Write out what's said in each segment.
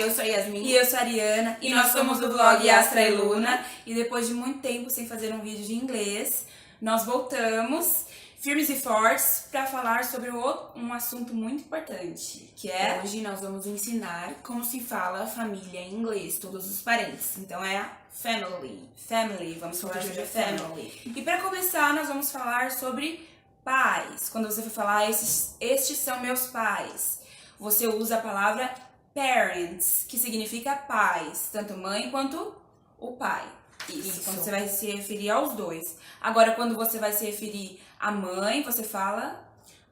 Eu sou a Yasmin. E eu sou a Ariana. E nós somos do blog Astra e Luna. E depois de muito tempo sem fazer um vídeo de inglês, nós voltamos, firmes e fortes, para falar sobre um assunto muito importante, que é... Hoje nós vamos ensinar como se fala família em inglês, todos os parentes. Então é a family. Family, vamos falar sobre family. E para começar, nós vamos falar sobre pais. Quando você for falar, estes são meus pais, você usa a palavra parents, que significa pais, tanto mãe quanto o pai. Isso, quando você vai se referir aos dois. Agora, quando você vai se referir à mãe, você fala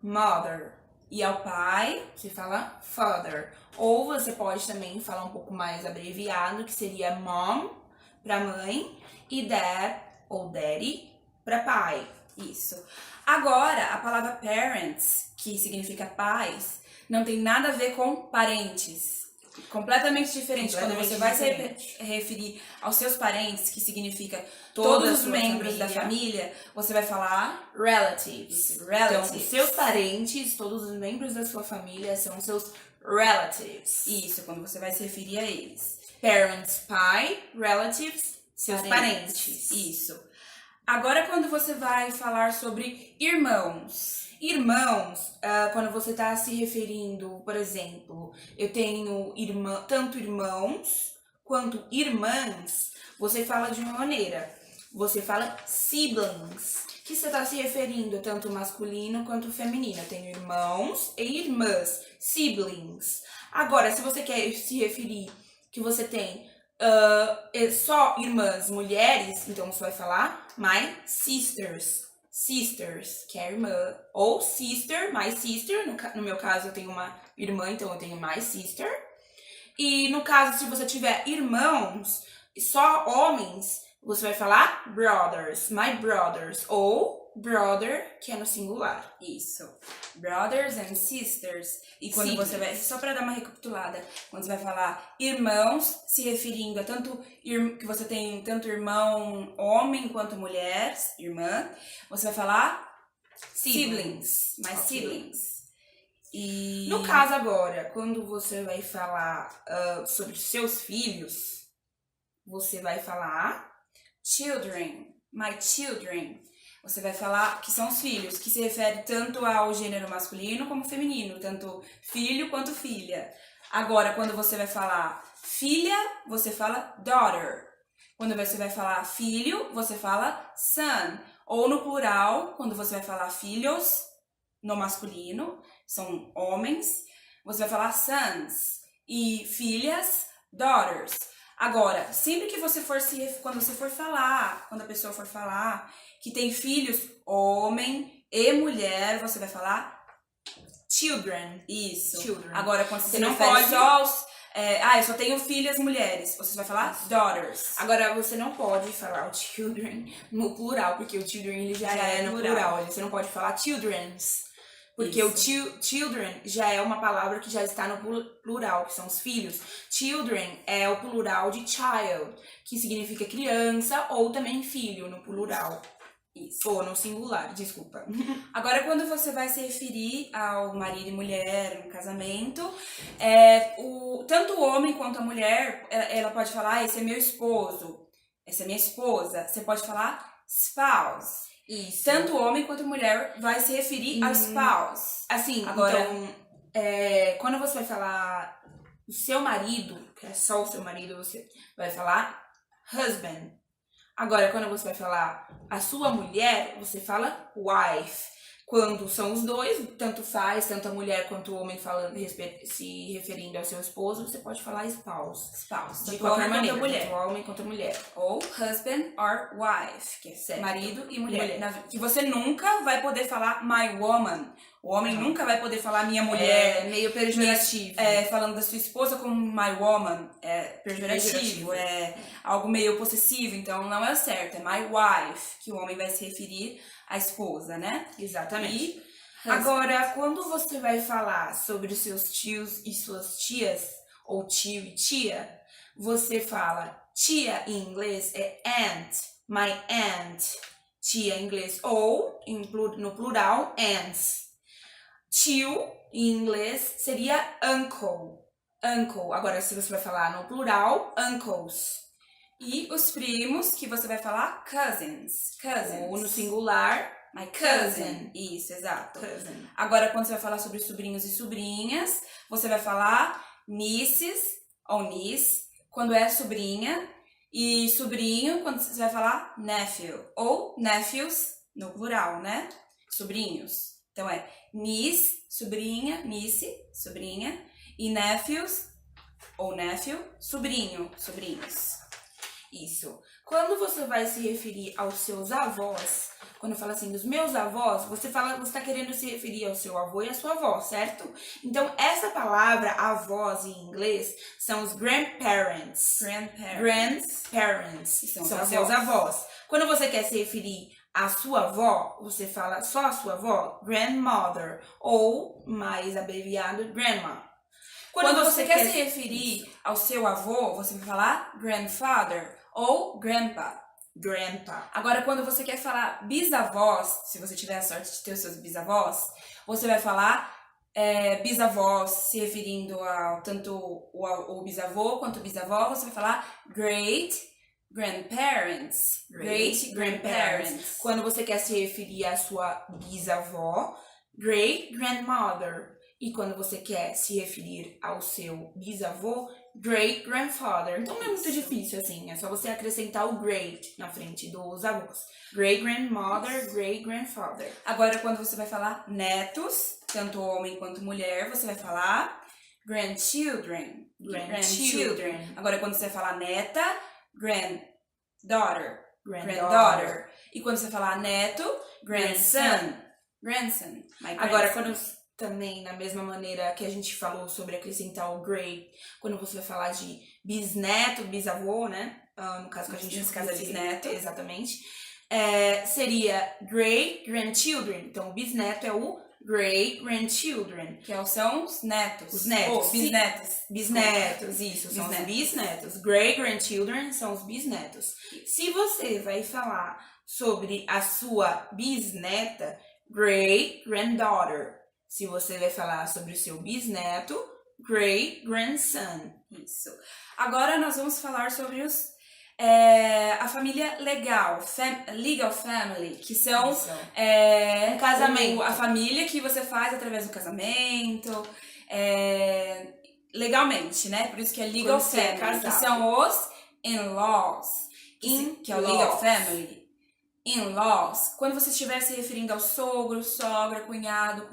mother. E ao pai, você fala father. Ou você pode também falar um pouco mais abreviado, que seria mom para mãe e dad ou daddy para pai. Isso. Agora, a palavra parents, que significa pais, não tem nada a ver com parentes. Completamente diferente. Quando você vai se referir aos seus parentes, que significa todos os membros da família, você vai falar relatives. Então, os seus parentes, todos os membros da sua família são seus relatives. Isso, quando você vai se referir a eles. Parents, pai, relatives, seus parentes. Isso. Agora, quando você vai falar sobre irmãos. Irmãos, quando você está se referindo, por exemplo, eu tenho tanto irmãos quanto irmãs, você fala de uma maneira. Você fala siblings, que você está se referindo tanto masculino quanto feminino. Eu tenho irmãos e irmãs, siblings. Agora, se você quer se referir que você tem só irmãs mulheres, então você vai falar my sisters. Sisters, que é irmã, ou sister, my sister, no meu caso eu tenho uma irmã, então eu tenho my sister. E no caso, se você tiver irmãos, só homens, você vai falar brothers, my brothers, ou brother, que é no singular. Isso. Brothers and sisters. E quando você vai, só para dar uma recapitulada, quando você vai falar irmãos, se referindo a que você tem tanto irmão homem quanto mulher, irmã, você vai falar siblings, my siblings. E no caso agora, quando você vai falar sobre seus filhos, você vai falar children, my children. Você vai falar que são os filhos, que se refere tanto ao gênero masculino como feminino, tanto filho quanto filha. Agora, quando você vai falar filha, você fala daughter. Quando você vai falar filho, você fala son. Ou no plural, quando você vai falar filhos, no masculino, são homens, você vai falar sons. E filhas, daughters. Agora, sempre que você quando a pessoa for falar que tem filhos, homem e mulher, você vai falar children. Isso. Children. Agora, quando você não pode só eu só tenho filhas mulheres, você vai falar daughters. Agora, você não pode falar o children no plural, porque o children ele já é no plural. Você não pode falar children's. Porque isso. O children já é uma palavra que já está no plural, que são os filhos. Children é o plural de child, que significa criança ou também filho no plural. Isso. Ou no singular, desculpa. Agora, quando você vai se referir ao marido e mulher no casamento, tanto o homem quanto a mulher, ela pode falar, esse é meu esposo, essa é minha esposa. Você pode falar spouse. Isso. Tanto o homem quanto a mulher vai se referir ao spouse. Assim, agora, então, quando você vai falar o seu marido, que é só o seu marido, você vai falar husband. Agora, quando você vai falar a sua mulher, você fala wife. Quando são os dois, tanto faz, tanto a mulher quanto o homem se referindo ao seu esposo, você pode falar spouse. Spouse. De qualquer maneira, tanto homem quanto mulher. Ou husband or wife, que é marido e mulher. Que você nunca vai poder falar my woman. O homem nunca vai poder falar minha mulher. É meio pejorativo. Falando da sua esposa como my woman. É pejorativo. É algo meio possessivo. Então não é certo. É my wife, que o homem vai se referir à esposa, né? Exatamente. Agora, quando você vai falar sobre os seus tios e suas tias, ou tio e tia, você fala tia em inglês é aunt, my aunt. Tia em inglês, ou no plural, aunts. Tio em inglês seria uncle. uncle. Agora, se você vai falar no plural, uncles. E os primos, que você vai falar cousins. Ou no singular, my cousin. Isso, exato. cousin. Agora, quando você vai falar sobre sobrinhos e sobrinhas, você vai falar nieces ou niece, quando é sobrinha. E sobrinho, quando você vai falar nephew. Ou nephews, no plural, né? Sobrinhos. Então, é niece, sobrinha, niece, sobrinha. E nephews, ou nephew, sobrinho, sobrinhos. Isso. Quando você vai se referir aos seus avós, quando fala assim, dos meus avós, você tá querendo se referir ao seu avô e à sua avó, certo? Então, essa palavra avós em inglês são os grandparents. Grandparents. Que são seus avós. Quando você quer se referir à sua avó, você fala só a sua avó, grandmother, ou mais abreviado, grandma. Quando você quer se referir ao seu avô, você vai falar grandfather ou grandpa. Agora, quando você quer falar bisavós, se você tiver a sorte de ter os seus bisavós, você vai falar bisavós, se referindo a tanto o bisavô quanto o bisavó, você vai falar great grandparents. Great grandparents. Quando você quer se referir à sua bisavó, great grandmother. E quando você quer se referir ao seu bisavô, great grandfather. Então não é muito difícil assim, é só você acrescentar o great na frente dos avós. Great grandmother, great grandfather. Agora, quando você vai falar netos, tanto homem quanto mulher, você vai falar grandchildren. Agora, quando você vai falar neta, granddaughter. E quando você falar neto, grandson. Agora, quando também, na mesma maneira que a gente falou sobre acrescentar o great, quando você vai falar de bisneto, bisavô, né? No caso que a gente... Nesse caso é bisneto. Exatamente. Seria great grandchildren. Então, o bisneto é o great grandchildren. Que são os netos. Os netos. Bisnetos. Bisnetos, isso. São os bisnetos. Great grandchildren são os bisnetos. Se você vai falar sobre a sua bisneta, great granddaughter. Se você vai falar sobre o seu bisneto, great grandson. Isso. Agora nós vamos falar sobre a família legal, legal family, que são um casamento. A família que você faz através do casamento, legalmente, né? Por isso que é legal family, que são os in-laws, que é o legal family. In-laws, quando você estiver se referindo ao sogro, sogra, cunhado,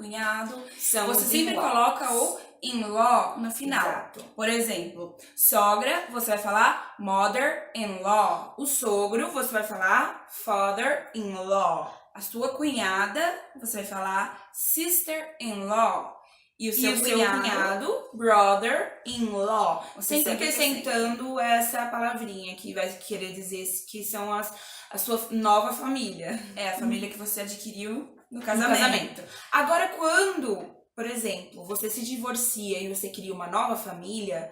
você sempre coloca o in-law no final. Exato. Por exemplo, sogra, você vai falar mother-in-law. O sogro, você vai falar father-in-law. A sua cunhada, você vai falar sister-in-law. E o seu cunhado, brother-in-law. Sempre acrescentando essa palavrinha que vai querer dizer que são a sua nova família. É a família que você adquiriu no casamento. Agora, quando, por exemplo, você se divorcia e você cria uma nova família,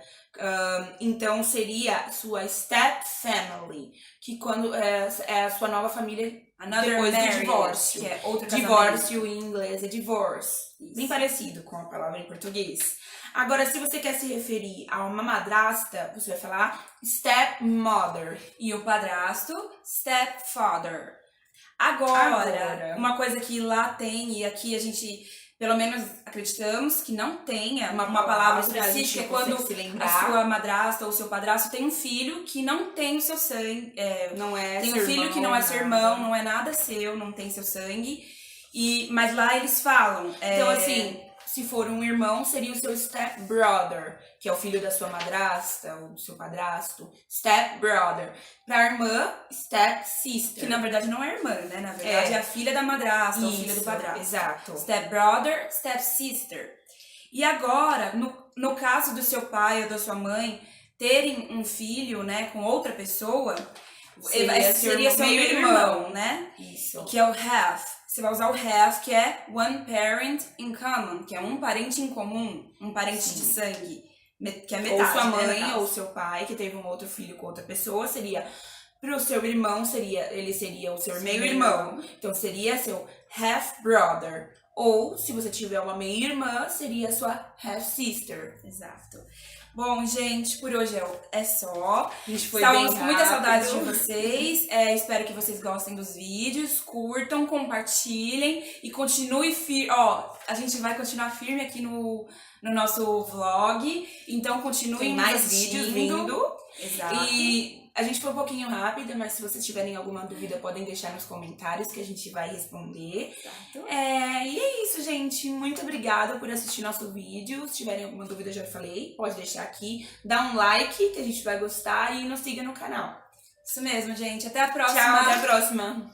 então seria sua step family, que quando é a sua nova família depois do divórcio. Que é outro divórcio em inglês é divorce. Isso. Bem parecido com a palavra em português. Agora, se você quer se referir a uma madrasta, você vai falar stepmother. E o padrasto, stepfather. Agora, uma coisa que lá tem, e aqui a gente, pelo menos acreditamos que não tenha uma palavra específica, é quando a sua madrasta ou seu padrasto tem um filho que não tem o seu sangue. Tem um filho que não é seu irmão, não é nada seu, não tem seu sangue. Mas lá eles falam. Então, assim, se for um irmão, seria o seu stepbrother, que é o filho da sua madrasta ou do seu padrasto. Stepbrother. Pra irmã, stepsister. Que na verdade não é irmã, né? Na verdade é a filha da madrasta ou filha do padrasto. Exato. Stepbrother, stepsister. E agora, no caso do seu pai ou da sua mãe terem um filho, né, com outra pessoa, seria seu meio-irmão, né? Isso. Que é o half. Você vai usar o have, que é one parent in common, que é um parente em comum, um parente de sangue, que é metade. Ou sua mãe ou seu pai, que teve um outro filho com outra pessoa, seria... Pro seu irmão, ele seria o seu meio-irmão. Então, seria seu half-brother. Ou, se você tiver uma meia-irmã, seria a sua half-sister. Exato. Bom, gente, por hoje é só. A gente foi Estávamos bem com muitas rápido. saudades de vocês. Espero que vocês gostem dos vídeos, curtam, compartilhem e continue firme. Ó, a gente vai continuar firme aqui no nosso vlog. Então continuem Tem mais nos vídeos assistindo. vindo. Exato. E a gente foi um pouquinho rápida, mas se vocês tiverem alguma dúvida, podem deixar nos comentários que a gente vai responder. Exato. E é isso, gente. Muito obrigada por assistir nosso vídeo. Se tiverem alguma dúvida, já falei, pode deixar aqui. Dá um like, que a gente vai gostar, e nos siga no canal. Isso mesmo, gente. Até a próxima. Tchau, até a próxima.